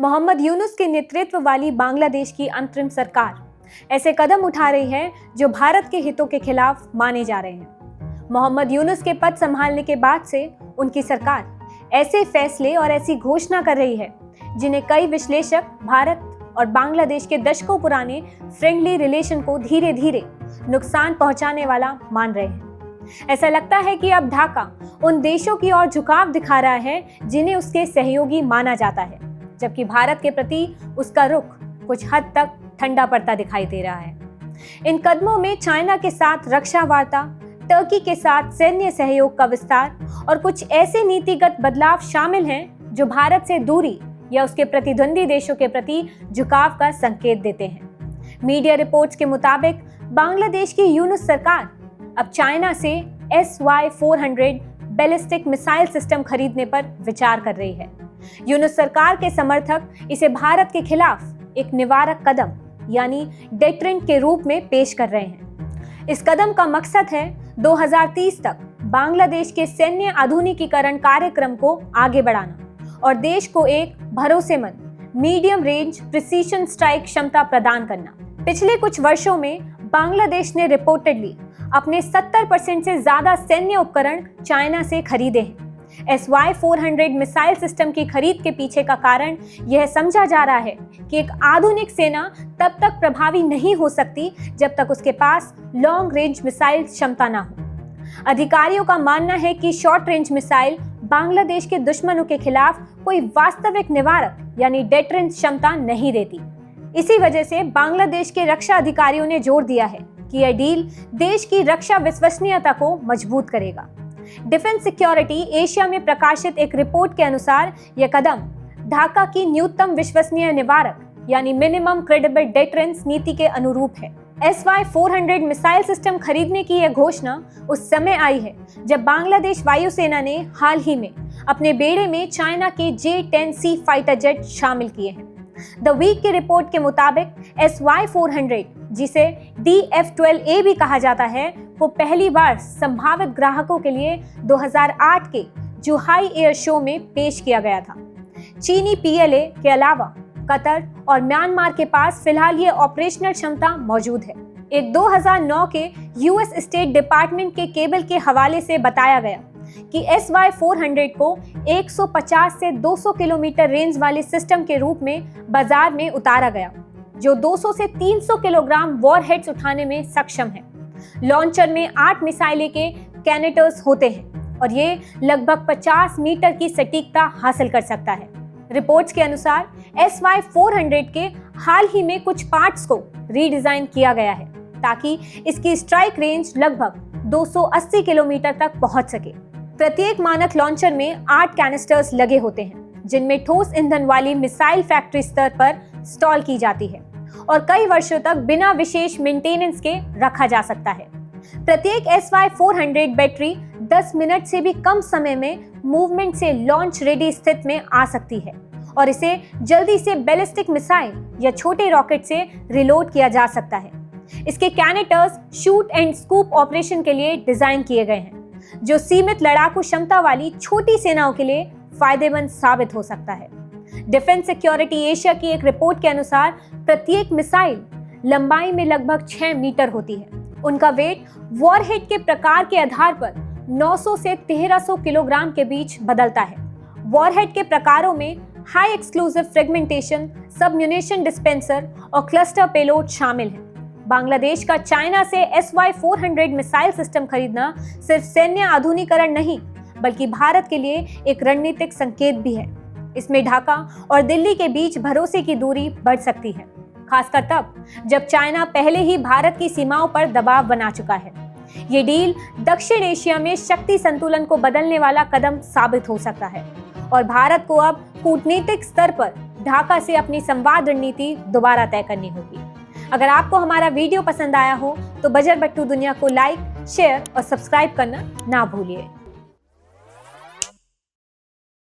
मोहम्मद यूनुस के नेतृत्व वाली बांग्लादेश की अंतरिम सरकार ऐसे कदम उठा रही है जो भारत के हितों के खिलाफ माने जा रहे हैं। मोहम्मद यूनुस के पद संभालने के बाद से उनकी सरकार ऐसे फैसले और ऐसी घोषणा कर रही है जिन्हें कई विश्लेषक भारत और बांग्लादेश के दशकों पुराने फ्रेंडली रिलेशन को धीरे धीरे नुकसान पहुंचाने वाला मान रहे हैं। ऐसा लगता है कि अब ढाका उन देशों की ओर झुकाव दिखा रहा है जिन्हें उसके सहयोगी माना जाता है, जबकि भारत के प्रति उसका रुख कुछ हद तक ठंडा पड़ता दिखाई दे रहा है। इन कदमों में चाइना के साथ रक्षा वार्ता, टर्की के साथ सैन्य सहयोग का विस्तार और कुछ ऐसे नीतिगत बदलाव शामिल हैं जो भारत से दूरी या उसके प्रतिद्वंदी देशों के प्रति झुकाव का संकेत देते हैं। मीडिया रिपोर्ट्स के मुताबिक बांग्लादेश की यूनुस सरकार अब चाइना से SY-400 बैलिस्टिक मिसाइल सिस्टम खरीदने पर विचार कर रही है। यूनुस सरकार के समर्थक इसे भारत के खिलाफ एक निवारक कदम यानी डेटरेंट के रूप में पेश कर रहे हैं। इस कदम का मकसद है 2030 तक बांग्लादेश के सैन्य आधुनिकीकरण कार्यक्रम को आगे बढ़ाना और देश को एक भरोसेमंद मीडियम रेंज प्रिसीजन स्ट्राइक क्षमता प्रदान करना। पिछले कुछ वर्षों में बांग्लादेश ने रिपोर्टेडली अपने 70% से ज्यादा सैन्य उपकरण चाइना से खरीदे हैं। SY-400 मिसाइल सिस्टम की खरीद के पीछे का कारण यह समझा जा रहा है कि एक आधुनिक सेना तब तक प्रभावी नहीं हो सकती जब तक उसके पास लॉन्ग रेंज मिसाइल क्षमता ना हो। अधिकारियों का मानना है कि शॉर्ट रेंज मिसाइल बांग्लादेश के दुश्मनों के खिलाफ कोई वास्तविक निवारक यानी डेटरेंस क्षमता नहीं देती। इसी वजह से बांग्लादेश के रक्षा अधिकारियों ने जोर दिया है कि यह डील देश की रक्षा विश्वसनीयता को मजबूत करेगा। डिफेंस सिक्योरिटी एशिया में प्रकाशित एक रिपोर्ट के अनुसार यह कदम ढाका की न्यूनतम विश्वसनीय निवारक यानी मिनिमम क्रेडिबल डेटरेंस नीति के अनुरूप है। SY-400 मिसाइल सिस्टम खरीदने की यह घोषणा उस समय आई है जब बांग्लादेश वायुसेना ने हाल ही में अपने बेड़े में चाइना के J-10C फाइटर जेट शामिल किए हैं। द वीक की रिपोर्ट के मुताबिक SY-400 जिसे DF-12A भी कहा जाता है वो पहली बार संभावित ग्राहकों के लिए 2008 के जुहाई एयर शो में पेश किया गया था। चीनी PLA के अलावा कतर और म्यांमार के पास फिलहाल ये ऑपरेशनल क्षमता मौजूद है। एक 2009 के US स्टेट डिपार्टमेंट के केबल के हवाले से बताया गया कि SY-400 को 150 से 200 किलोमीटर रेंज वाले सिस्टम के रूप में बाजार में उतारा गया, जो 200 से 300 किलोग्राम वॉरहेड्स उठाने में सक्षम है। लॉन्चर में 8 मिसाइलें के कैनेटर्स होते हैं और ये लगभग 50 मीटर की सटीकता हासिल कर सकता है। रिपोर्ट्स के अनुसार SY-400 के हाल ही में कुछ पार्ट्स को रीडिजाइन किया गया है ताकि इसकी स्ट्राइक रेंज लगभग 280 किलोमीटर तक पहुंच सके। प्रत्येक मानक लॉन्चर में 8 कैनिस्टर्स लगे होते हैं जिनमें ठोस ईंधन वाली मिसाइल फैक्ट्री स्तर पर इंस्टॉल की जाती है और कई वर्षों तक बिना विशेष मेंटेनेंस के रखा जा सकता है। प्रत्येक SY-400 बैटरी 10 मिनट से भी कम समय में मूवमेंट से लॉन्च रेडी स्थिति में आ सकती है और इसे जल्दी से बैलिस्टिक मिसाइल या छोटे रॉकेट से रिलोड किया जा सकता है। इसके कैनेटर्स शूट एंड स्कूप ऑपरेशन के लिए डिजाइन किए गए हैं जो सीमित लड़ाकू क्षमता वाली छोटी सेनाओं के लिए फायदेमंद साबित हो सकता है। डिफेंस सिक्योरिटी एशिया की एक रिपोर्ट के अनुसार प्रत्येक मिसाइल लंबाई में लगभग 6 मीटर होती है। उनका वेट वॉरहेड के प्रकार के आधार पर 900 से 1300 किलोग्राम के बीच बदलता है। वॉरहेड के प्रकारों में हाई एक्सक्लूसिव फ्रेगमेंटेशन, सबम्यूनिशन डिस्पेंसर और क्लस्टर पेलोड शामिल हैं। बांग्लादेश का चाइना से SY-400 मिसाइल सिस्टम खरीदना सिर्फ सैन्य आधुनिकीकरण नहीं बल्कि भारत के लिए एक रणनीतिक संकेत भी है। इसमें ढाका और दिल्ली के बीच भरोसे की दूरी बढ़ सकती है, खासकर तब जब चाइना पहले ही भारत की सीमाओं पर दबाव बना चुका है। ये डील दक्षिण एशिया में शक्ति संतुलन को बदलने वाला कदम साबित हो सकता है और भारत को अब कूटनीतिक स्तर पर ढाका से अपनी संवाद रणनीति दोबारा तय करनी होगी। अगर आपको हमारा वीडियो पसंद आया हो तो बजर बट्टू दुनिया को लाइक, शेयर और सब्सक्राइब करना ना भूलिए।